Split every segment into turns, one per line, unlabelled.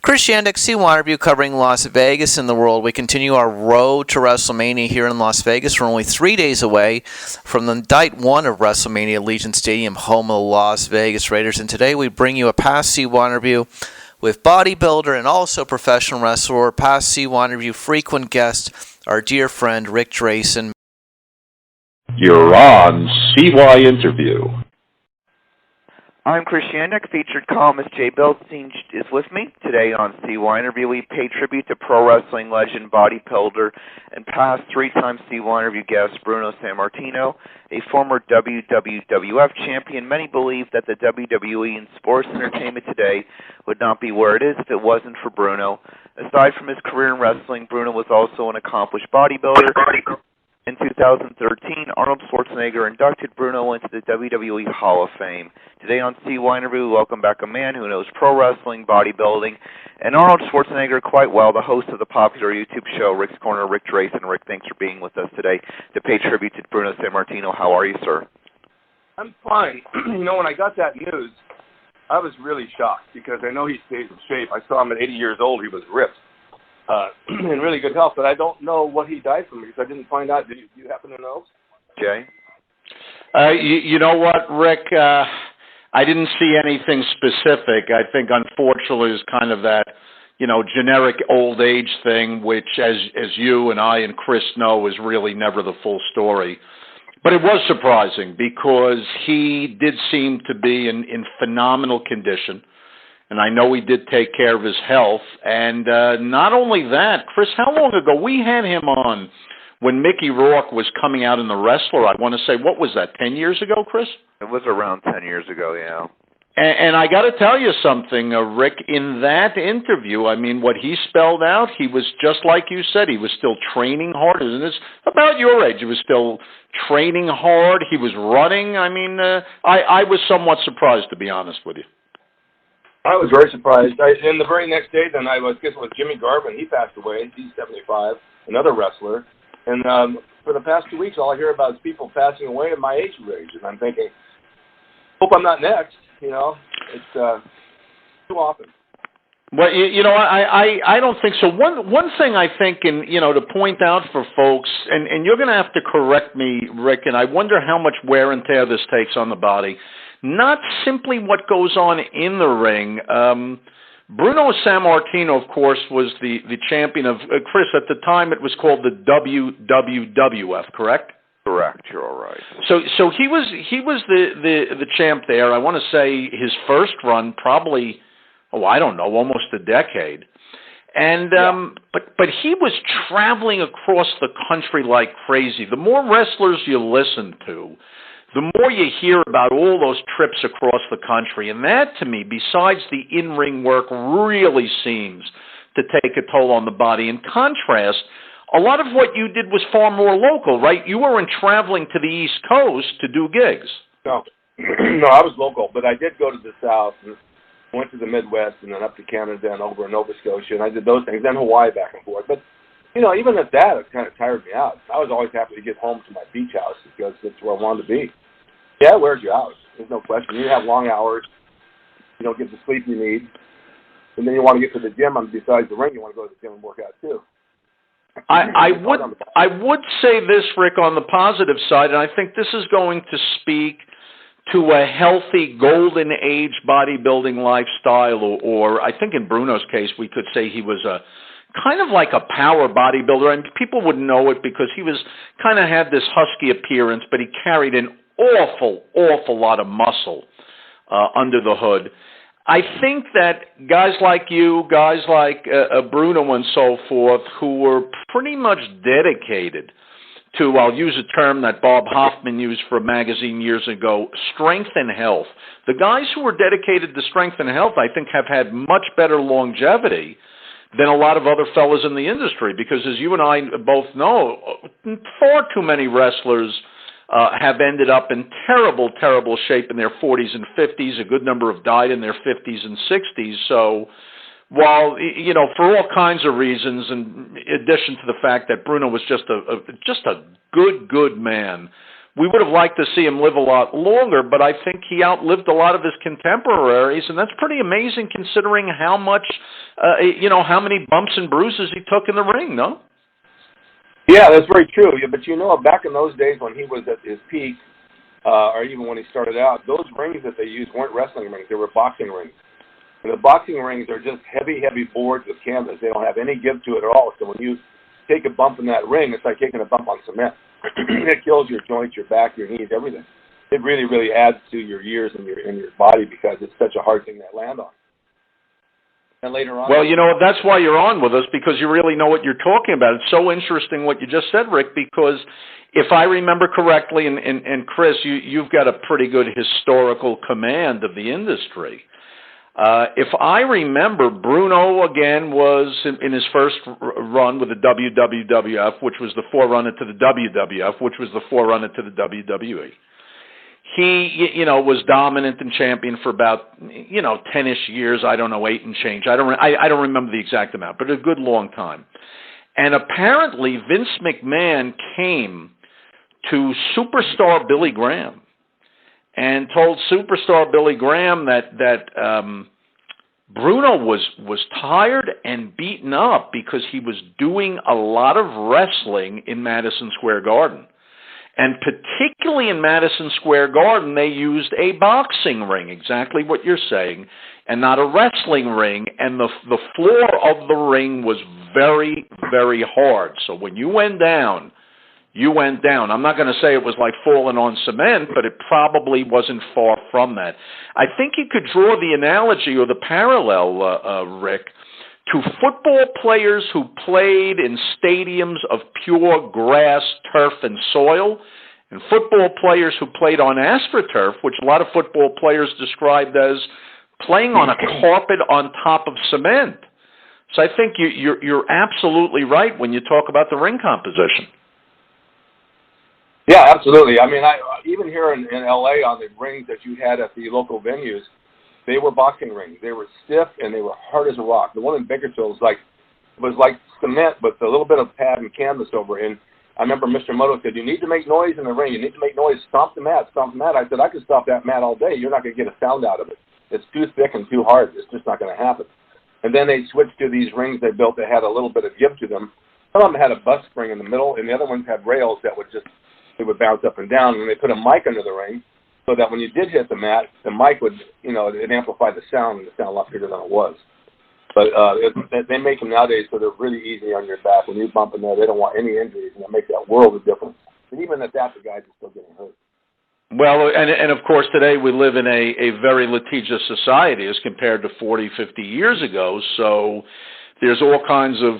Chris Yandick, CYInterview covering Las Vegas and the world. We continue our road to WrestleMania here in Las Vegas. We're only 3 days away from the night one of WrestleMania, Allegiant Stadium, home of the Las Vegas Raiders. And today we bring you a past CYInterview with bodybuilder and also professional wrestler, past CYInterview frequent guest, our dear friend Ric Drasin.
You're on CYInterview.
I'm Chris Yandick. Featured columnist Jay Bildstein is with me today on CYInterview. We pay tribute to pro wrestling legend, bodybuilder, and past three-time CYInterview guest Bruno Sammartino, a former WWF champion. Many believe that the WWE and sports entertainment today would not be where it is if it wasn't for Bruno. Aside from his career in wrestling, Bruno was also an accomplished bodybuilder. In 2013, Arnold Schwarzenegger inducted Bruno into the WWE Hall of Fame. Today on CYInterview, we welcome back a man who knows pro wrestling, bodybuilding, and Arnold Schwarzenegger quite well, the host of the popular YouTube show, Rick's Corner, Ric Drasin. Rick, thanks for being with us today to pay tribute to Bruno Sammartino. How are you, sir?
I'm fine. You know, when I got that news, I was really shocked because I know he stays in shape. I saw him at 80 years old. He was ripped. In really good health, but I don't know what he died from because I didn't find out. Do you happen to know?
Jay?
You know what, Rick? I didn't see anything specific. I think, unfortunately, it's kind of that, generic old age thing, which, as you and I and Chris know, is really never the full story. But it was surprising because he did seem to be in phenomenal condition. And I know he did take care of his health. And not only that, Chris, how long ago? We had him on when Mickey Rourke was coming out in The Wrestler. I want to say, what was that, 10 years ago, Chris?
It was around 10 years ago, yeah.
And I got to tell you something, Rick, in that interview, I mean, what he spelled out, he was just like you said. He was still training hard. And it's about your age. He was still training hard. He was running. I mean, I was somewhat surprised, to be honest with you.
I was very surprised. And the very next day, then I guess it was Jimmy Garvin. He passed away. He's 75, another wrestler. And for the past 2 weeks, all I hear about is people passing away at my age range. And I'm thinking, hope I'm not next. It's too often.
Well, I don't think so. One thing I think, and to point out for folks, and you're going to have to correct me, Rick, and I wonder how much wear and tear this takes on the body. Not simply what goes on in the ring. Bruno Sammartino, of course, was the champion of, Chris, at the time it was called the WWF, correct?
Correct, you're all right.
So he was the champ there. I want to say his first run probably, I don't know, almost a decade. And but he was traveling across the country like crazy. The more wrestlers you listen to, the more you hear about all those trips across the country. And that, to me, besides the in-ring work, really seems to take a toll on the body. In contrast, a lot of what you did was far more local, right? You weren't traveling to the East Coast to do gigs.
No, I was local, but I did go to the South and went to the Midwest and then up to Canada and over in Nova Scotia, and I did those things, then Hawaii back and forth. But even at that, it kind of tired me out. I was always happy to get home to my beach house because that's where I wanted to be. Yeah, it wears you out. There's no question. You have long hours. You don't get the sleep you need. And then you want to get to the gym. Besides the ring, you want to go to the gym and work out, too.
I would say this, Rick, on the positive side, and I think this is going to speak to a healthy golden age bodybuilding lifestyle, or I think in Bruno's case, we could say he was a kind of like a power bodybuilder, and people wouldn't know it because he was kind of had this husky appearance, but he carried an awful lot of muscle under the hood. I think that guys like you, guys like Bruno and so forth, who were pretty much dedicated to, I'll use a term that Bob Hoffman used for a magazine years ago, strength and health. The guys who were dedicated to strength and health, I think, have had much better longevity than a lot of other fellas in the industry because, as you and I both know, far too many wrestlers have ended up in terrible shape in their 40s and 50s. A good number have died in their 50s and 60s. So while, for all kinds of reasons, in addition to the fact that Bruno was just a good man, we would have liked to see him live a lot longer, but I think he outlived a lot of his contemporaries, and that's pretty amazing considering how much, how many bumps and bruises he took in the ring, no?
Yeah, that's very true. Yeah, but back in those days when he was at his peak, or even when he started out, those rings that they used weren't wrestling rings. They were boxing rings. And the boxing rings are just heavy, heavy boards with canvas. They don't have any give to it at all. So when you take a bump in that ring, it's like taking a bump on cement. It kills your joints, your back, your knees, everything. It really, really adds to your years and your body because it's such a hard thing to land on. And later on...
Well, that's why you're on with us, because you really know what you're talking about. It's so interesting what you just said, Rick, because if I remember correctly, and Chris, you've got a pretty good historical command of the industry. If I remember, Bruno, again, was in his first run with the WWF, which was the forerunner to the WWF, which was the forerunner to the WWE. He, was dominant and champion for about, 10-ish years. I don't know, 8 and change. I don't remember the exact amount, but a good long time. And apparently Vince McMahon came to superstar Billy Graham and told superstar Billy Graham that Bruno was tired and beaten up because he was doing a lot of wrestling in Madison Square Garden. And particularly in Madison Square Garden, they used a boxing ring, exactly what you're saying, and not a wrestling ring. And the floor of the ring was very, very hard. So when you went down, you went down. I'm not going to say it was like falling on cement, but it probably wasn't far from that. I think you could draw the analogy or the parallel, Rick, to football players who played in stadiums of pure grass, turf, and soil, and football players who played on AstroTurf, which a lot of football players described as playing on a carpet on top of cement. So I think you're absolutely right when you talk about the ring composition.
Yeah, absolutely. I mean, even here in L.A. on the rings that you had at the local venues, they were boxing rings. They were stiff and they were hard as a rock. The one in Bakersfield was like cement with a little bit of pad and canvas over it. And I remember Mr. Moto said, "You need to make noise in the ring. You need to make noise. Stomp the mat. Stomp the mat." I said, "I could stomp that mat all day. You're not going to get a sound out of it. It's too thick and too hard. It's just not going to happen." And then they switched to these rings they built that had a little bit of give to them. Some of them had a bus spring in the middle, and the other ones had rails that would bounce up and down. And they put a mic under the ring, so that when you did hit the mat, the mic would, it amplified the sound, and the sound a lot bigger than it was. But they make them nowadays so they're really easy on your back. When you bump in there, they don't want any injuries, and it makes that world of difference. And even at that, the guys are still getting hurt.
Well, and of course, today we live in a very litigious society as compared to 40, 50 years ago, so there's all kinds of,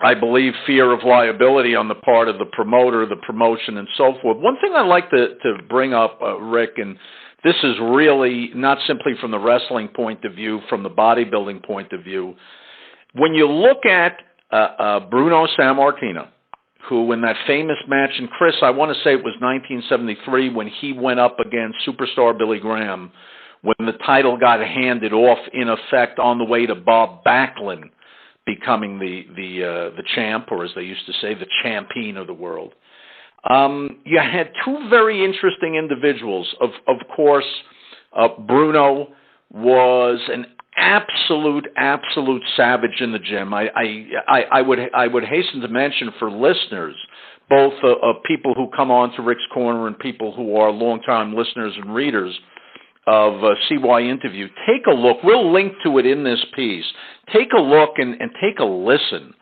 I believe, fear of liability on the part of the promoter, the promotion, and so forth. One thing I'd like to bring up, Rick, and this is really not simply from the wrestling point of view, from the bodybuilding point of view. When you look at Bruno Sammartino, who in that famous match, and Chris, I want to say it was 1973 when he went up against superstar Billy Graham, when the title got handed off, in effect, on the way to Bob Backlund becoming the champ, or as they used to say, the champion of the world. You had two very interesting individuals. Of course, Bruno was an absolute savage in the gym. I would hasten to mention for listeners, both people who come on to Rick's Corner and people who are longtime listeners and readers of CYInterview, take a look. We'll link to it in this piece. Take a look and take a listen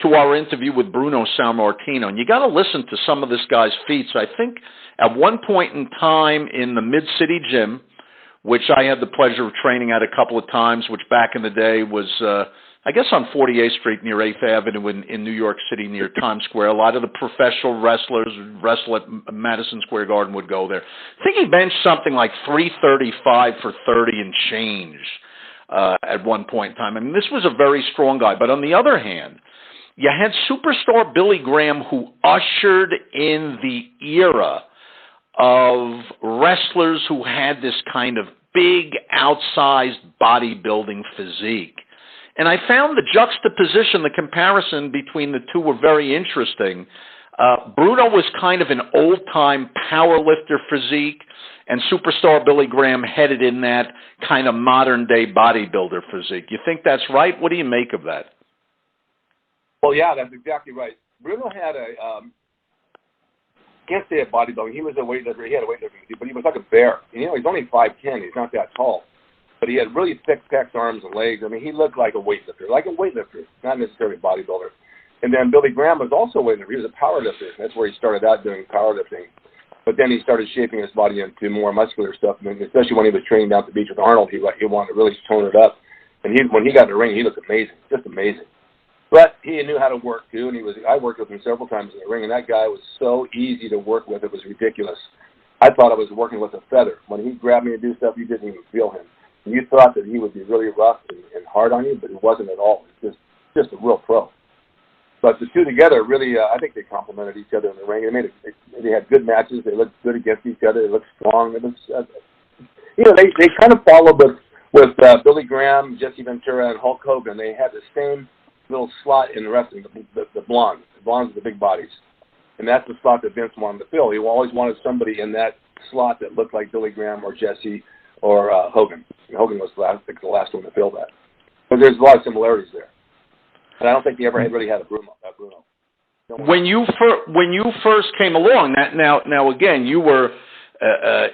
to our interview with Bruno Sammartino. And you got to listen to some of this guy's feats. I think at one point in time in the Mid-City Gym, which I had the pleasure of training at a couple of times, which back in the day was, I guess, on 48th Street near 8th Avenue in New York City near Times Square. A lot of the professional wrestlers who wrestle at Madison Square Garden would go there. I think he benched something like 335 for 30 and change at one point in time. I mean, this was a very strong guy. But on the other hand, you had superstar Billy Graham, who ushered in the era of wrestlers who had this kind of big, outsized bodybuilding physique. And I found the juxtaposition, the comparison between the two were very interesting. Bruno was kind of an old-time powerlifter physique, and superstar Billy Graham headed in that kind of modern-day bodybuilder physique. You think that's right? What do you make of that?
Well, yeah, that's exactly right. Bruno had can't say a bodybuilder. He was a weightlifter. He had a weightlifting, but he was like a bear. You know, he's only 5'10". He's not that tall. But he had really thick pecs, arms, and legs. I mean, he looked like a weightlifter, not necessarily a bodybuilder. And then Billy Graham was also a weightlifter. He was a powerlifter. That's where he started out doing powerlifting. But then he started shaping his body into more muscular stuff. I mean, especially when he was training down at the beach with Arnold, he wanted to really tone it up. And when he got in the ring, he looked amazing, just amazing. But he knew how to work too, and I worked with him several times in the ring, and that guy was so easy to work with, it was ridiculous. I thought I was working with a feather. When he grabbed me to do stuff, you didn't even feel him. And you thought that he would be really rough and hard on you, but he wasn't at all. He was just a real pro. But the two together really, I think they complemented each other in the ring. They had good matches. They looked good against each other. They looked strong. It was, they kind of followed with Billy Graham, Jesse Ventura, and Hulk Hogan. They had the same little slot in the wrestling, the blondes. The blondes with the big bodies. And that's the slot that Vince wanted to fill. He always wanted somebody in that slot that looked like Billy Graham or Jesse or Hogan. And Hogan was the last one to fill that. But there's a lot of similarities there. And I don't think he ever really had a Bruno.
When you first came along, now again, you were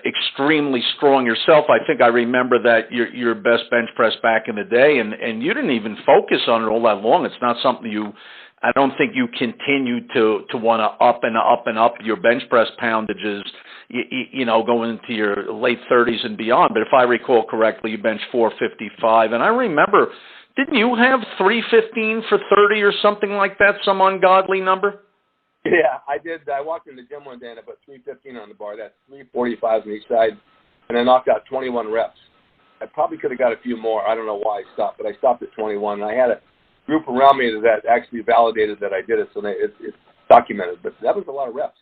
extremely strong yourself. I think I remember that your best bench press back in the day, and you didn't even focus on it all that long. It's not something I don't think you continued to want to up and up and up your bench press poundages, going into your late 30s and beyond. But if I recall correctly, you benched 455, and I remember. Didn't you have 315 for 30 or something like that, some ungodly number?
Yeah, I did. I walked in the gym one day and I put 315 on the bar. That's 345 on each side, and I knocked out 21 reps. I probably could have got a few more. I don't know why I stopped, but I stopped at 21. And I had a group around me that actually validated that I did it, so it's documented. But that was a lot of reps.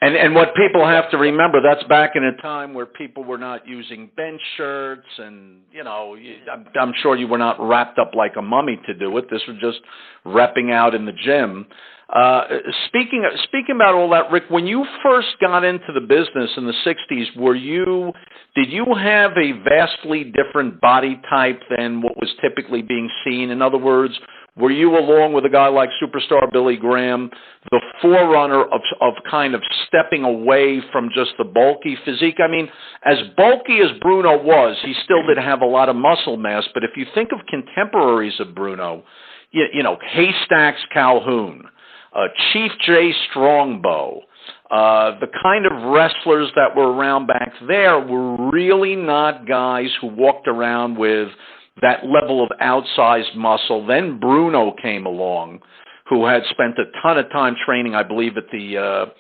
And what people have to remember, that's back in a time where people were not using bench shirts, and I'm sure you were not wrapped up like a mummy to do it. This was just repping out in the gym. Speaking about all that, Rick, when you first got into the business in the 60s, did you have a vastly different body type than what was typically being seen? In other words, were you, along with a guy like superstar Billy Graham, the forerunner of kind of stepping away from just the bulky physique? I mean, as bulky as Bruno was, he still did have a lot of muscle mass. But if you think of contemporaries of Bruno, Haystacks Calhoun, Chief J. Strongbow, the kind of wrestlers that were around back there were really not guys who walked around with that level of outsized muscle. Then Bruno came along, who had spent a ton of time training, I believe, at the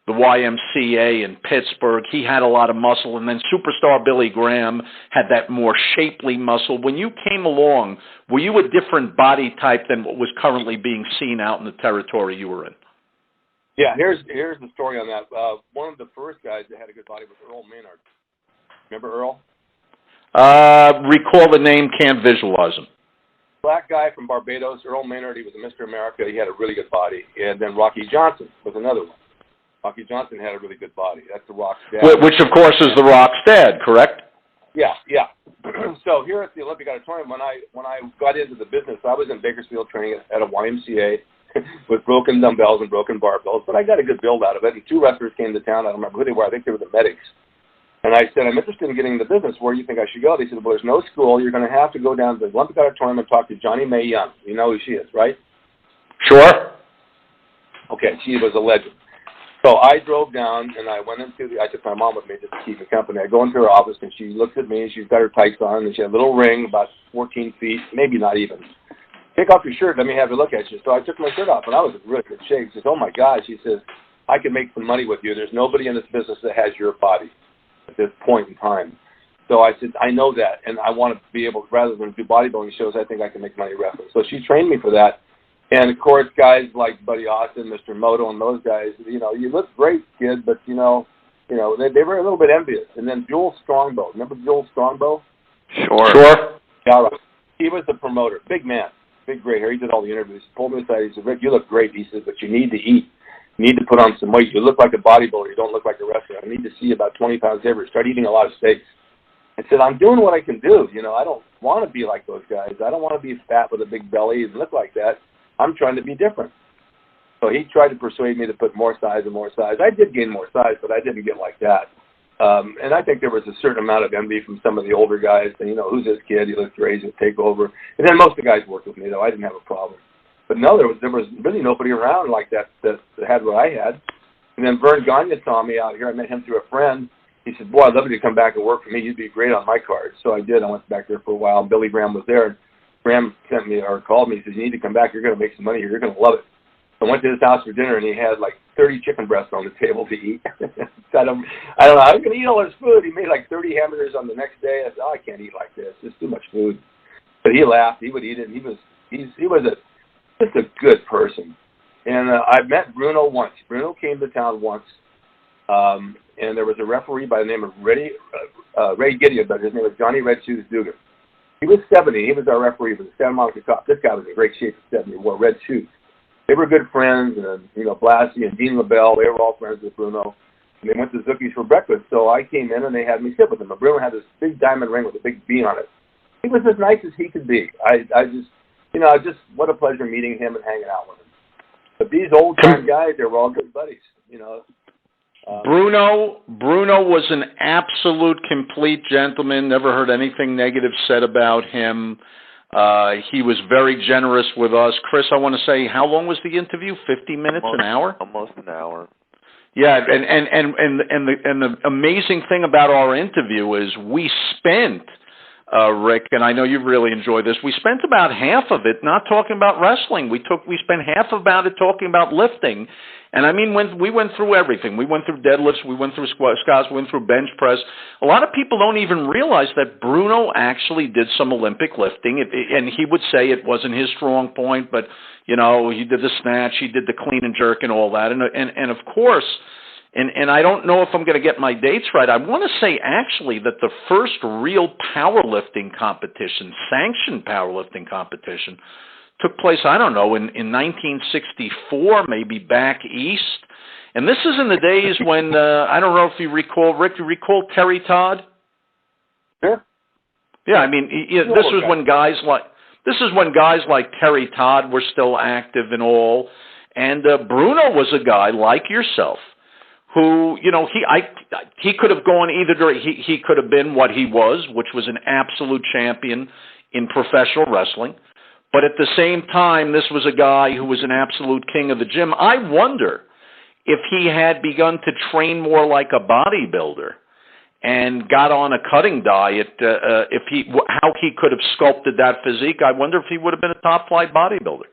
YMCA in Pittsburgh. He had a lot of muscle, and then superstar Billy Graham had that more shapely muscle. When you came along, were you a different body type than what was currently being seen out in the territory you were in?
Yeah, here's the story on that. One of the first guys that had a good body was Earl Maynard. Remember Earl?
Recall the name, can't visualize him.
Black guy from Barbados, Earl Maynard. He was a Mr. America. He had a really good body. And then Rocky Johnson was another one. Rocky Johnson had a really good body. That's the Rock's dad.
Which, of course, is the Rock's dad, correct?
Yeah. So here at the Olympic Auditorium, when I got into the business, I was in Bakersfield training at a YMCA with broken dumbbells and broken barbells, but I got a good build out of it. And two wrestlers came to town. I don't remember who they were. I think they were the medics. And I said, I'm interested in getting in the business. Where do you think I should go? They said, well, there's no school. You're going to have to go down to the Olympic Auditorium and talk to Johnny Mae Young. You know who she is, right?
Sure.
Okay, she was a legend. So I drove down, and I went I took my mom with me just to keep me company. I go into her office, and she looks at me, and she's got her tights on, and she had a little ring about 14 feet, maybe not even. Take off your shirt. Let me have a look at you. So I took my shirt off, and I was in really good shape. She says, oh, my God. She says, I can make some money with you. There's nobody in this business that has your body at this point in time. So I said, I know that, and I want to be able, rather than do bodybuilding shows, I think I can make money wrestling. So she trained me for that. And, of course, guys like Buddy Austin, Mr. Moto, and those guys, you look great, kid, but, they were a little bit envious. And then Joel Strongbow. Remember Joel Strongbow?
Sure.
Yeah, right. He was the promoter. Big man. Big gray hair. He did all the interviews. He pulled me aside. He said, Rick, you look great. He said, but you need to eat. You need to put on some weight. You look like a bodybuilder. You don't look like a wrestler. I need to see you about 20 pounds heavier. Start eating a lot of steaks. I said, I'm doing what I can do. You know, I don't want to be like those guys. I don't want to be fat with a big belly and look like that. I'm trying to be different. So he tried to persuade me to put more size and more size. I did gain more size, but I didn't get like that. And I think there was a certain amount of envy from some of the older guys. And, you know, who's this kid? He looks crazy, he'll take over. And then most of the guys worked with me, though. I didn't have a problem. But no, there was really nobody around like that had what I had. And then Vern Gagne saw me out here. I met him through a friend. He said, boy, I'd love you to come back and work for me. You'd be great on my card. So I did. I went back there for a while. Billy Graham was there. Graham sent me or called me. He said, you need to come back. You're going to make some money here. You're going to love it. So I went to his house for dinner, and he had like 30 chicken breasts on the table to eat. I don't know. How you going to eat all this food? He made like 30 hamburgers on the next day. I said, I can't eat like this. It's too much food. But he laughed. He would eat it. He was just a good person. And I met Bruno once. Bruno came to town once. And there was a referee by the name of Ray Gideon, but his name was Johnny Red Shoes Dugan. He was 70. He was our referee for the Santa Monica Cup. This guy was in great shape at 70. He wore red shoes. They were good friends, and, you know, Blassie and Dean LaBelle, they were all friends with Bruno. And they went to Zookie's for breakfast. So I came in, and they had me sit with him. And Bruno had this big diamond ring with a big B on it. He was as nice as he could be. I just, what a pleasure meeting him and hanging out with him. But these old-time guys, they were all good buddies, you know.
Bruno was an absolute complete gentleman. Never heard anything negative said about him. He was very generous with us. Chris, I want to say, how long was the interview? 50 minutes, an hour?
Almost an hour.
Yeah, and the amazing thing about our interview is we spent, Rick, and I know you really enjoyed this, we spent about half of it not talking about wrestling. We spent half about it talking about lifting. And I mean, we went through everything. We went through deadlifts, we went through squats, we went through bench press. A lot of people don't even realize that Bruno actually did some Olympic lifting, and he would say it wasn't his strong point, but, you know, he did the snatch, he did the clean and jerk and all that. And of course, and I don't know if I'm going to get my dates right, I want to say actually that the first real powerlifting competition, sanctioned powerlifting competition, took place, I don't know, in 1964, maybe back east. And this is in the days when, I don't know if you recall, Rick, you recall Terry Todd?
Sure.
Yeah, I mean, this is when guys like Terry Todd were still active and all. And Bruno was a guy like yourself who, you know, he could have gone either direction. He could have been what he was, which was an absolute champion in professional wrestling. But at the same time, this was a guy who was an absolute king of the gym. I wonder if he had begun to train more like a bodybuilder and got on a cutting diet, how he could have sculpted that physique. I wonder if he would have been a top-flight bodybuilder.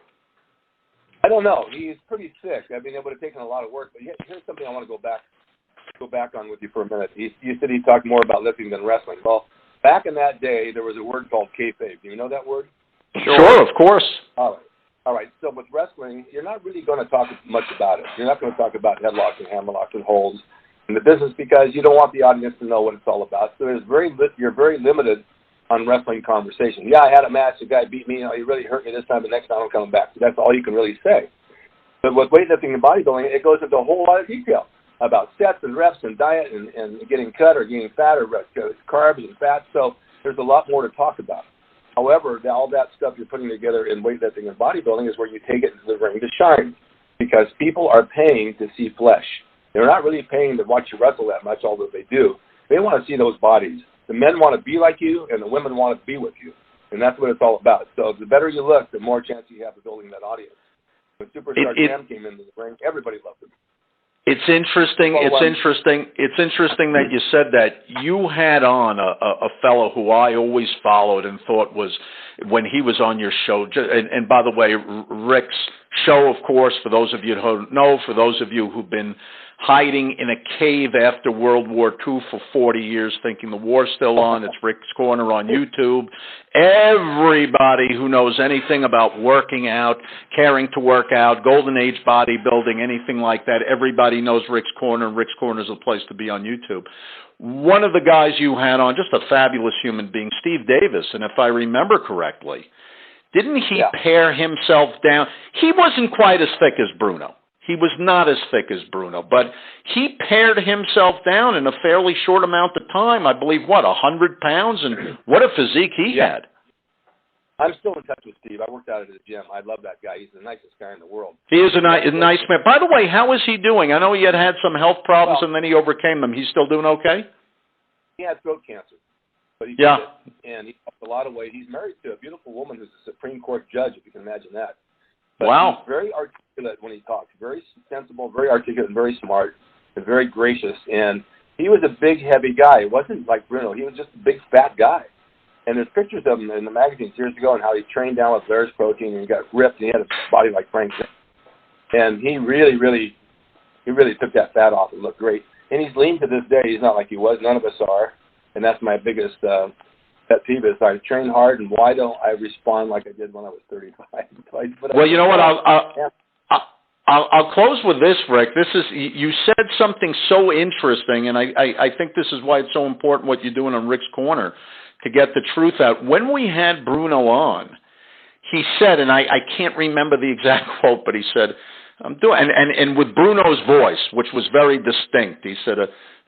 I don't know. He's pretty thick. I mean, it would have taken a lot of work. But here's something I want to go back on with you for a minute. You said he talked more about lifting than wrestling. Well, back in that day, there was a word called kayfabe. Do you know that word?
Sure, of course.
All right. So with wrestling, you're not really going to talk much about it. You're not going to talk about headlocks and hammerlocks and holds in the business because you don't want the audience to know what it's all about. So you're very limited on wrestling conversation. Yeah, I had a match. The guy beat me. You know, he really hurt me this time. The next time I'm coming back. So that's all you can really say. But with weightlifting and bodybuilding, it goes into a whole lot of detail about sets and reps and diet and getting cut or getting fat or carbs and fat. So there's a lot more to talk about. However, all that stuff you're putting together in weightlifting and bodybuilding is where you take it into the ring to shine because people are paying to see flesh. They're not really paying to watch you wrestle that much, although they do. They want to see those bodies. The men want to be like you, and the women want to be with you. And that's what it's all about. So the better you look, the more chance you have of building that audience. When Superstar Cam came into the ring, everybody loved him.
It's interesting. It's interesting that you said that. You had on a fellow who I always followed and thought was when he was on your show. And by the way, Rick's show, of course, for those of you who don't know, for those of you who've been hiding in a cave after World War II for 40 years thinking the war's still on. It's Rick's Corner on YouTube. Everybody who knows anything about working out, caring to work out, golden age bodybuilding, anything like that, everybody knows Rick's Corner, and Rick's Corner is a place to be on YouTube. One of the guys you had on, just a fabulous human being, Steve Davis, and if I remember correctly, didn't he pare himself down? He wasn't quite as thick as Bruno. He was not as thick as Bruno, but he pared himself down in a fairly short amount of time. I believe, 100 pounds, and what a physique he had.
I'm still in touch with Steve. I worked out at his gym. I love that guy. He's the nicest guy in the world.
He is a nice man. By the way, how is he doing? I know he had some health problems, and then he overcame them. He's still doing okay?
He had throat cancer. But he
yeah.
did it, and he lost a lot of weight. He's married to a beautiful woman who's a Supreme Court judge, if you can imagine that. But
wow.
He's very articulate when he talks. Very sensible, very articulate, and very smart, and very gracious. And he was a big, heavy guy. It wasn't like Bruno. He was just a big, fat guy. And there's pictures of him in the magazines years ago and how he trained down with Blair's protein and he got ripped and he had a body like Frank. And he really took that fat off and looked great. And he's lean to this day. He's not like he was. None of us are. And that's my biggest pet peeve is I train hard, and why don't I respond like I did when I was 35?
Well, you know what? I'll close with this, Rick. You said something so interesting, and I think this is why it's so important what you're doing on Rick's Corner to get the truth out. When we had Bruno on, he said, and I can't remember the exact quote, but he said, I'm doing, and with Bruno's voice, which was very distinct, he said,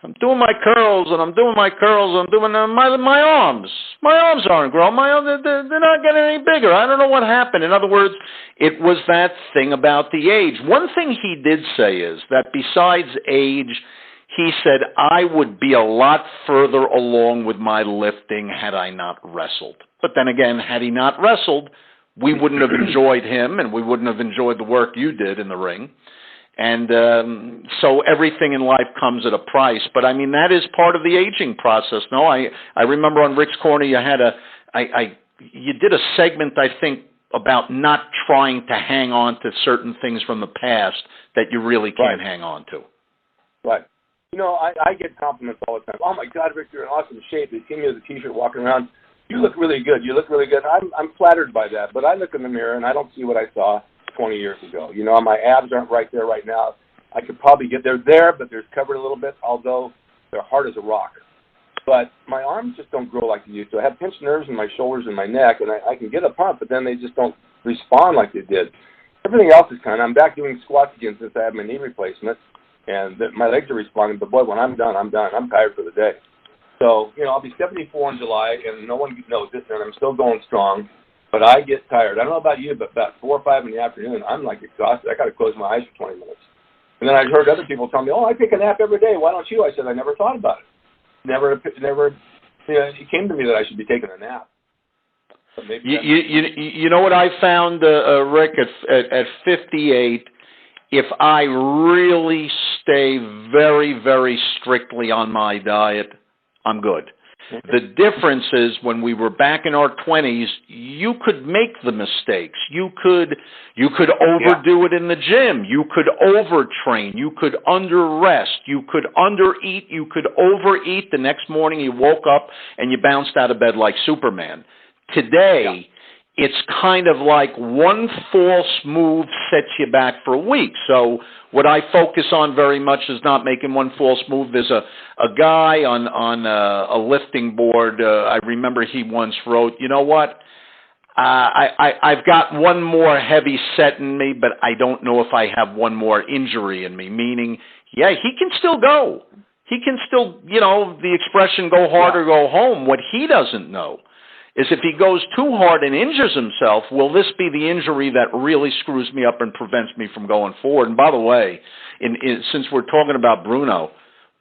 I'm doing my curls, and I'm doing my curls, and I'm doing my arms. My arms aren't growing. They're not getting any bigger. I don't know what happened. In other words, it was that thing about the age. One thing he did say is that besides age, he said, I would be a lot further along with my lifting had I not wrestled. But then again, had he not wrestled, we wouldn't have enjoyed him, and we wouldn't have enjoyed the work you did in the ring. And so everything in life comes at a price. But, I mean, that is part of the aging process. No, I remember on Rick's Corner you had you did a segment, I think, about not trying to hang on to certain things from the past that you really can't hang on to.
Right. You know, I get compliments all the time. Oh, my God, Rick, you're in awesome shape. They see me with a T-shirt walking around. You look really good. You look really good. I'm flattered by that. But I look in the mirror, and I don't see what I saw 20 years ago. You know, my abs aren't right there right now. I could probably get there, but they're covered a little bit, although they're hard as a rock. But my arms just don't grow like they used to. I have pinched nerves in my shoulders and my neck, and I can get a pump, but then they just don't respond like they did. Everything else is I'm back doing squats again since I had my knee replacement, and my legs are responding, but boy, when I'm done. I'm tired for the day. So, you know, I'll be 74 in July, and no one knows this, and I'm still going strong. But I get tired. I don't know about you, but about 4 or 5 in the afternoon, I'm like exhausted. I got to close my eyes for 20 minutes. And then I heard other people tell me, "Oh, I take a nap every day. Why don't you?" I said, "I never thought about it. Never. You know, it came to me that I should be taking a nap." But maybe
you know what I found, Rick, at 58, if I really stay very, very strictly on my diet, I'm good. The difference is when we were back in our 20s, you could make the mistakes. You could overdo it in the gym. You could overtrain. You could under-rest. You could undereat. You could overeat. The next morning you woke up and you bounced out of bed like Superman. Today, it's kind of like one false move sets you back for a week. So what I focus on very much is not making one false move. There's a guy on a lifting board. I remember he once wrote, you know what? I've got one more heavy set in me, but I don't know if I have one more injury in me. Meaning, yeah, he can still go. He can still, you know, the expression go hard or go home. What he doesn't know is if he goes too hard and injures himself, will this be the injury that really screws me up and prevents me from going forward? And by the way, since we're talking about Bruno,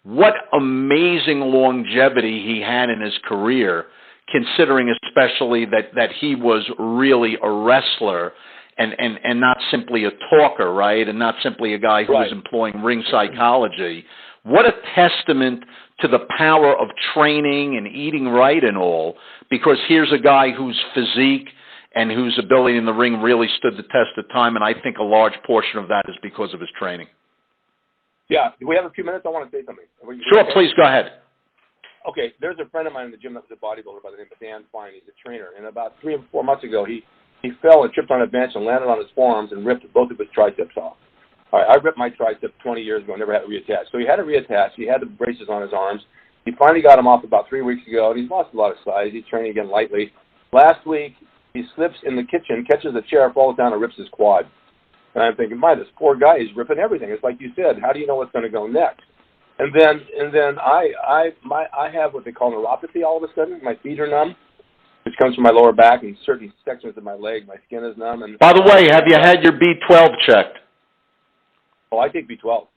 what amazing longevity he had in his career, considering especially that he was really a wrestler and not simply a talker, right? And not simply a guy who was employing ring psychology. What a testament to the power of training and eating right and all, because here's a guy whose physique and whose ability in the ring really stood the test of time, and I think a large portion of that is because of his training.
Yeah. Do we have a few minutes? I want to say something.
Sure, please go ahead.
Okay, there's a friend of mine in the gym that was a bodybuilder by the name of Dan Fine. He's a trainer, and about 3 or 4 months ago, he fell and tripped on a bench and landed on his forearms and ripped both of his triceps off. All right, I ripped my tricep 20 years ago, never had it reattached. So he had it reattached. He had the braces on his arms. He finally got them off about 3 weeks ago, and he's lost a lot of size. He's training again lightly. Last week, he slips in the kitchen, catches a chair, falls down, and rips his quad. And I'm thinking, my, this poor guy is ripping everything. It's like you said, how do you know what's going to go next? And then I have what they call neuropathy all of a sudden. My feet are numb, which comes from my lower back and certain sections of my leg. My skin is numb. And
by the way, have you had your B12 checked?
Oh, I take B12.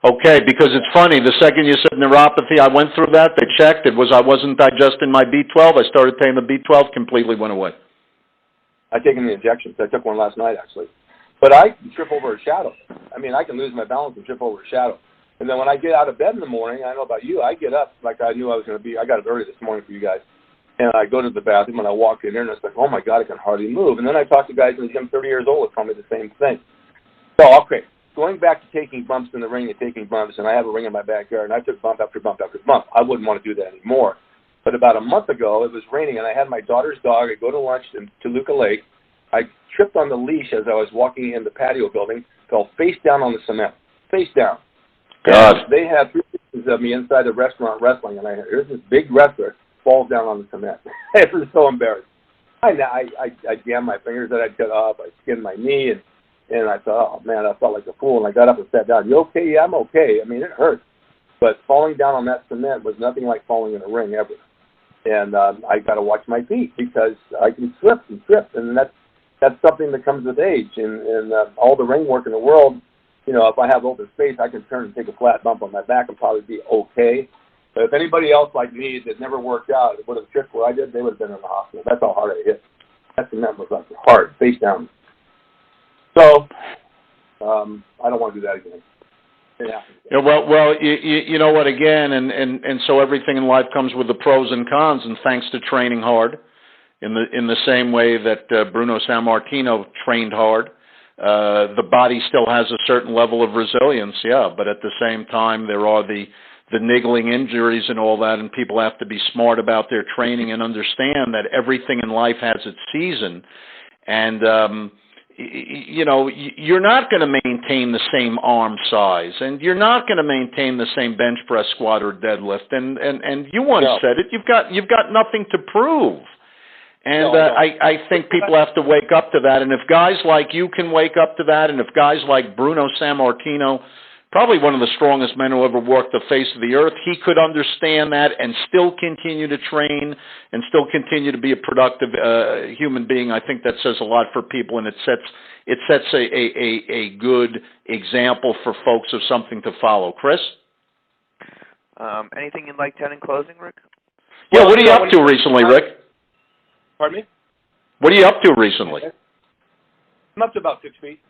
Okay, because it's funny. The second you said neuropathy, I went through that. They checked. It was I wasn't digesting my B12. I started taking the B12, completely went away.
I take the injections. I took one last night, actually. But I trip over a shadow. I mean, I can lose my balance and trip over a shadow. And then when I get out of bed in the morning, I don't know about you, I get up like I knew I was going to be. I got up early this morning for you guys. And I go to the bathroom and I walk in there and it's like, oh, my God, I can hardly move. And then I talk to guys in the gym 30 years old that tell me the same thing. So, okay, going back to taking bumps in the ring and taking bumps, and I have a ring in my backyard, and I took bump after bump after bump. I wouldn't want to do that anymore. But about a month ago, it was raining, and I had my daughter's dog. I go to lunch in Toluca Lake. I tripped on the leash as I was walking in the patio building, fell face down on the cement, face down.
God.
And they had 3 pictures of me inside the restaurant wrestling, and here's this big wrestler falls down on the cement. I was so embarrassed. I jammed my fingers that I'd cut off. I skinned my knee, and I thought, oh, man, I felt like a fool. And I got up and sat down. You okay? Yeah, I'm okay. I mean, it hurt. But falling down on that cement was nothing like falling in a ring ever. And I got to watch my feet because I can slip and trip, and that's something that comes with age. And all the ring work in the world, you know, if I have open space, I can turn and take a flat bump on my back and probably be okay. But if anybody else like me that never worked out would have tripped what I did, they would have been in the hospital. That's how hard I hit. That cement was like hard, face down. So I don't want to do that again.
Yeah, well, you know what? Again, and so everything in life comes with the pros and cons. And thanks to training hard, in the same way that Bruno Sammartino trained hard, the body still has a certain level of resilience. Yeah, but at the same time, there are the niggling injuries and all that, and people have to be smart about their training and understand that everything in life has its season, and you know, you're not going to maintain the same arm size, and you're not going to maintain the same bench press, squat, or deadlift. And you once said it. You've got nothing to prove. And I think people have to wake up to that. And if guys like you can wake up to that, and if guys like Bruno Sammartino, probably one of the strongest men who ever walked the face of the earth, he could understand that and still continue to train and still continue to be a productive human being. I think that says a lot for people, and it sets a good example for folks of something to follow. Chris?
Anything you'd like to add in closing, Rick?
Yeah, what are you up to recently, Rick?
Pardon me?
What are you up to recently?
I'm up to about 6 feet.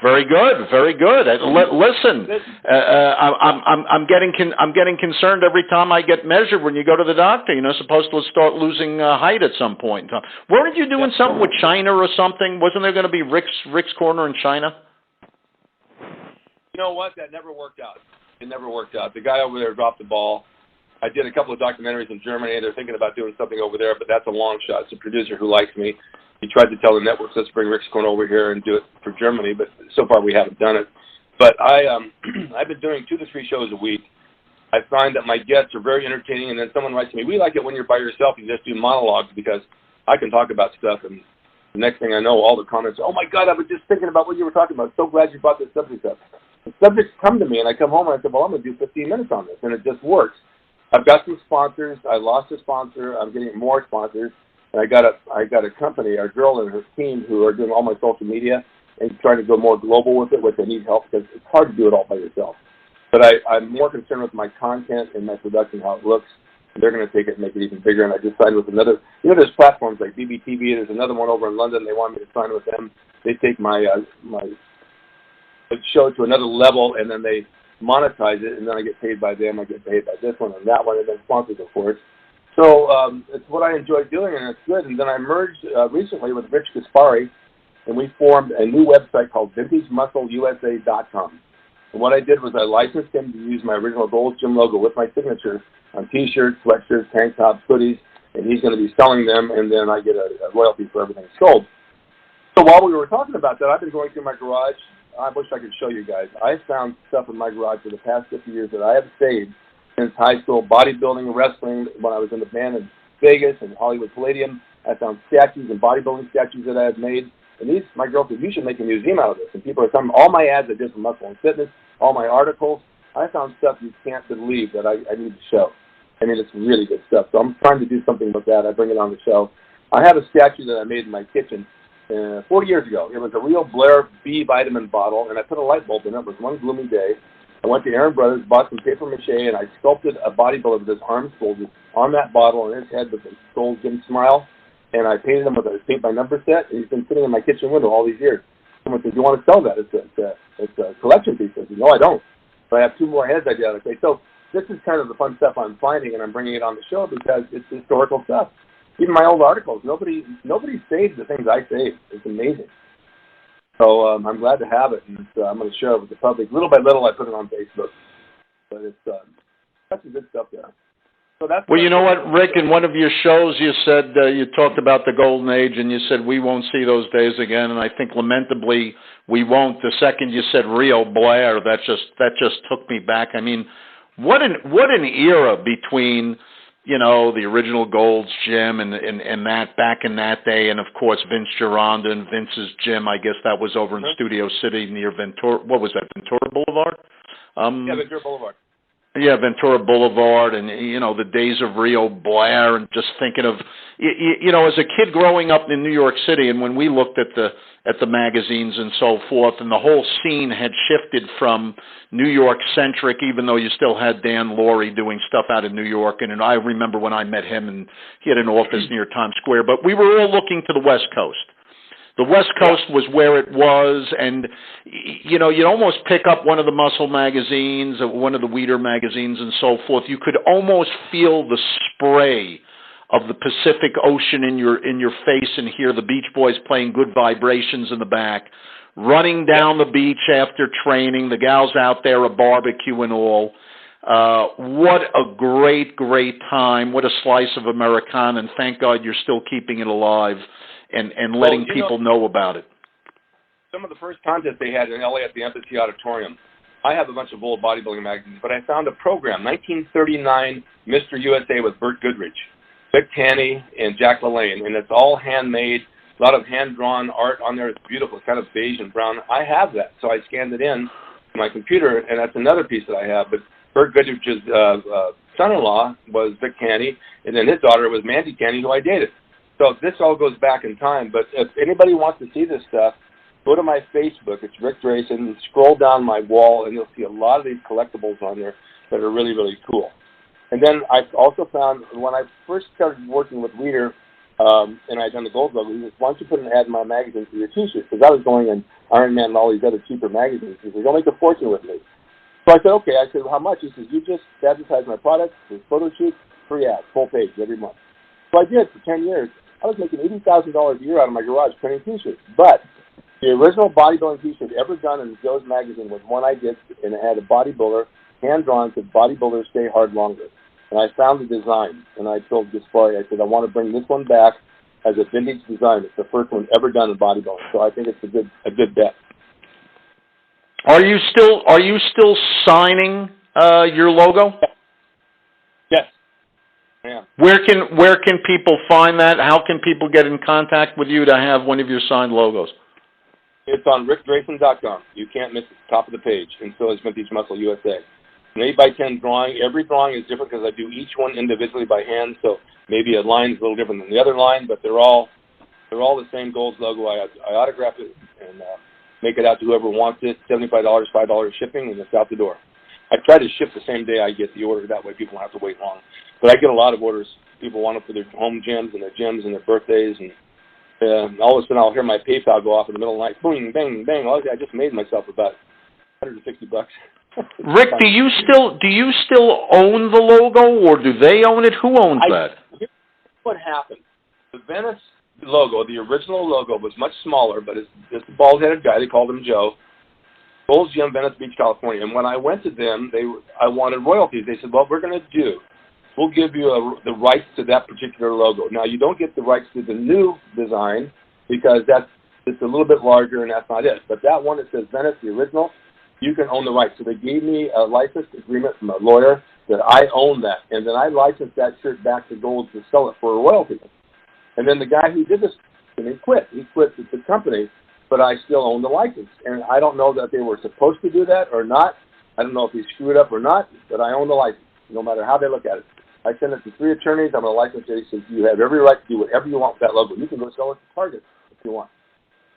Very good, very good. Listen, I'm getting concerned every time I get measured when you go to the doctor. You're not supposed to start losing height at some point in time. Weren't you doing something with China or something? Wasn't there going to be Rick's Corner in China?
You know what? That never worked out. It never worked out. The guy over there dropped the ball. I did a couple of documentaries in Germany. They're thinking about doing something over there, but that's a long shot. It's a producer who likes me. He tried to tell the networks, let's bring Rick's Corner over here and do it for Germany, but so far we haven't done it. But I've been doing 2 to 3 shows a week. I find that my guests are very entertaining, and then someone writes to me, we like it when you're by yourself, you just do monologues, because I can talk about stuff, and the next thing I know, all the comments, oh my God, I was just thinking about what you were talking about. So glad you brought this subject up. The subjects come to me, and I come home and I say, well, I'm going to do 15 minutes on this, and it just works. I've got some sponsors. I lost a sponsor. I'm getting more sponsors. And I got a company, our girl and her team, who are doing all my social media and trying to go more global with it, which I need help because it's hard to do it all by yourself. But I'm more concerned with my content and my production, how it looks. They're going to take it and make it even bigger. And I just signed with another, there's platforms like BBTV. There's another one over in London. They want me to sign with them. They take my show to another level, and then they monetize it, and then I get paid by them. I get paid by this one and that one, and then sponsors, of course. So it's what I enjoy doing, and it's good. And then I merged recently with Rich Gaspari, and we formed a new website called VintageMuscleUSA.com. And what I did was I licensed him to use my original Gold's Gym logo with my signature on T-shirts, sweatshirts, tank tops, hoodies, and he's going to be selling them, and then I get a royalty for everything sold. So while we were talking about that, I've been going through my garage. I wish I could show you guys. I found stuff in my garage for the past 50 years that I have saved since high school, bodybuilding, wrestling, when I was in the band in Vegas and Hollywood Palladium. I found statues and bodybuilding statues that I had made. And my girl said, you should make a museum out of this. And people are coming, all my ads I did for Muscle and Fitness, all my articles, I found stuff you can't believe that I need to show. I mean, it's really good stuff. So I'm trying to do something with that. I bring it on the show. I have a statue that I made in my kitchen 40 years ago. It was a real Blair B vitamin bottle, and I put a light bulb in it. It was one gloomy day. I went to Aaron Brothers, bought some paper mache, and I sculpted a bodybuilder with his arms folded on that bottle and his head with a gold gym smile. And I painted him with a paint by number set, and he's been sitting in my kitchen window all these years. Someone said, do you want to sell that? It's a collection piece. I said, no, I don't. But I have 2 more heads I did. Okay, so this is kind of the fun stuff I'm finding, and I'm bringing it on the show because it's historical stuff. Even my old articles, nobody saved the things I saved. It's amazing. So I'm glad to have it, and I'm going to share it with the public. Little by little, I put it on Facebook. But it's that's some good stuff there. So that's
well, you know what, Rick, in one of your shows you said, you talked about the golden age, and you said we won't see those days again, and I think lamentably we won't. The second you said Rio Blair, that just took me back. I mean, what an era between, you know, the original Gold's Gym and that back in that day, and of course Vince Gironda and Vince's gym. I guess that was over in Studio City near Ventura. What was that, Ventura Boulevard?
Yeah, Ventura Boulevard.
Yeah, Ventura Boulevard, and, you know, the days of Rio Blair, and just thinking of, you know, as a kid growing up in New York City, and when we looked at the magazines and so forth, and the whole scene had shifted from New York-centric, even though you still had Dan Laurie doing stuff out in New York, and I remember when I met him, and he had an office near Times Square, but we were all looking to the West Coast. The West Coast was where it was, and, you know, you'd almost pick up one of the Muscle magazines, or one of the Weider magazines and so forth. You could almost feel the spray of the Pacific Ocean in your face and hear the Beach Boys playing Good Vibrations in the back, running down the beach after training, the gals out there, a barbecue and all. What a great, great time. What a slice of Americana, and thank God you're still keeping it alive and letting people know about it.
Some of the first contests they had in L.A. at the Embassy Auditorium, I have a bunch of old bodybuilding magazines, but I found a program, 1939 Mr. USA with Burt Goodrich, Vic Tanny, and Jack LaLanne, and it's all handmade, a lot of hand-drawn art on there. It's beautiful. It's kind of beige and brown. I have that, so I scanned it in to my computer, and that's another piece that I have. But Burt Goodrich's son-in-law was Vic Tanny, and then his daughter was Mandy Tanny, who I dated. So this all goes back in time. But if anybody wants to see this stuff, go to my Facebook. It's Ric Drasin. Scroll down my wall, and you'll see a lot of these collectibles on there that are really, really cool. And then I also found, when I first started working with Weider, and I'd done the gold logo, he said, why don't you put an ad in my magazine for your T-shirts? Because I was going in Iron Man and all these other cheaper magazines. He said, you'll make a fortune with me. So I said, okay. I said, well, how much? He says, you just advertise my products, there's photo shoots, free ads, full page every month. So I did for 10 years. I was making $80,000 a year out of my garage printing T-shirts. But the original bodybuilding T-shirt ever done in Joe's magazine was one I did, and it had a bodybuilder, hand-drawn, said, bodybuilders stay hard longer. And I found the design, and I told Gaspari, I said, I want to bring this one back as a vintage design. It's the first one ever done in bodybuilding. So I think it's a good bet.
Are you still signing your logo?
Yes. Yeah.
Where can people find that? How can people get in contact with you to have one of your signed logos?
It's on ricdrasin.com. You can't miss it. Top of the page. And so is Vintage Muscle USA. An 8x10 drawing. Every drawing is different because I do each one individually by hand. So maybe a line is a little different than the other line, but they're all the same Gold's logo. I autograph it and make it out to whoever wants it. $75, $5 shipping, and it's out the door. I try to ship the same day I get the order. That way people don't have to wait long. But I get a lot of orders. People want it for their home gyms and their gyms and their birthdays. And all of a sudden I'll hear my PayPal go off in the middle of the night. Boom, bang, bang. I just made myself about $160.
Rick, do you still own the logo, or do they own it? Who owns that?
Here's what happened. The Venice logo, the original logo, was much smaller, but it's a bald-headed guy. They called him Joe. Gold's Gym, Venice Beach, California. And when I went to them, I wanted royalties. They said, well, we'll give you the rights to that particular logo. Now, you don't get the rights to the new design because it's a little bit larger, and that's not it. But that one that says Venice, the original, you can own the rights. So they gave me a license agreement from a lawyer that I own that. And then I licensed that shirt back to Gold to sell it for a royalty. And then the guy who did this and he quit. He quit the company, but I still own the license. And I don't know that they were supposed to do that or not. I don't know if he screwed up or not, but I own the license, no matter how they look at it. I sent it to 3 attorneys. I'm a licensed agent. He says, you have every right to do whatever you want with that logo. You can go sell it to Target if you want.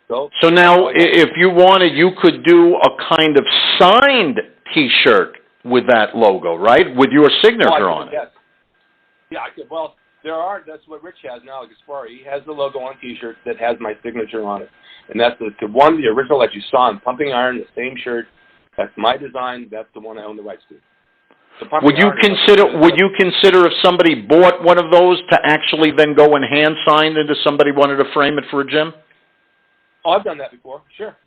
So
now, if you wanted, you could do a kind of signed T-shirt with that logo, right? With your signature on it.
Yes. Yeah, I could. Well, that's what Rich has now, Gaspari. He has the logo on T-shirt that has my signature on it. And that's the original that you saw in Pumping Iron, the same shirt. That's my design. That's the one I own the rights to. Would you
consider if somebody bought one of those to actually then go and hand sign it if somebody wanted to frame it for a gym?
Oh, I've done that before. Sure.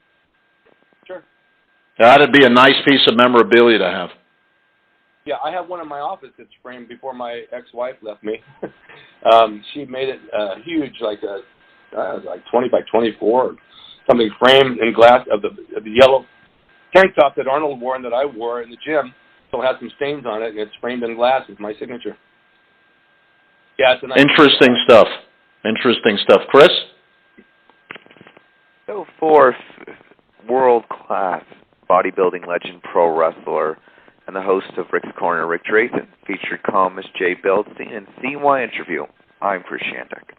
That'd be a nice piece of memorabilia to have.
Yeah, I have one in my office that's framed before my ex-wife left me. She made it huge, like 20 by 24 or something, framed in glass of the yellow tank top that Arnold wore and that I wore in the gym. So it has some stains on it, and it's framed in glass with my signature. Yeah, it's a nice
Interesting stuff. Chris?
So fourth, world-class bodybuilding legend, pro wrestler, and the host of Rick's Corner, Ric Drasin, featured columnist Jay Bildstein, and CY Interview. I'm Chris Shandek.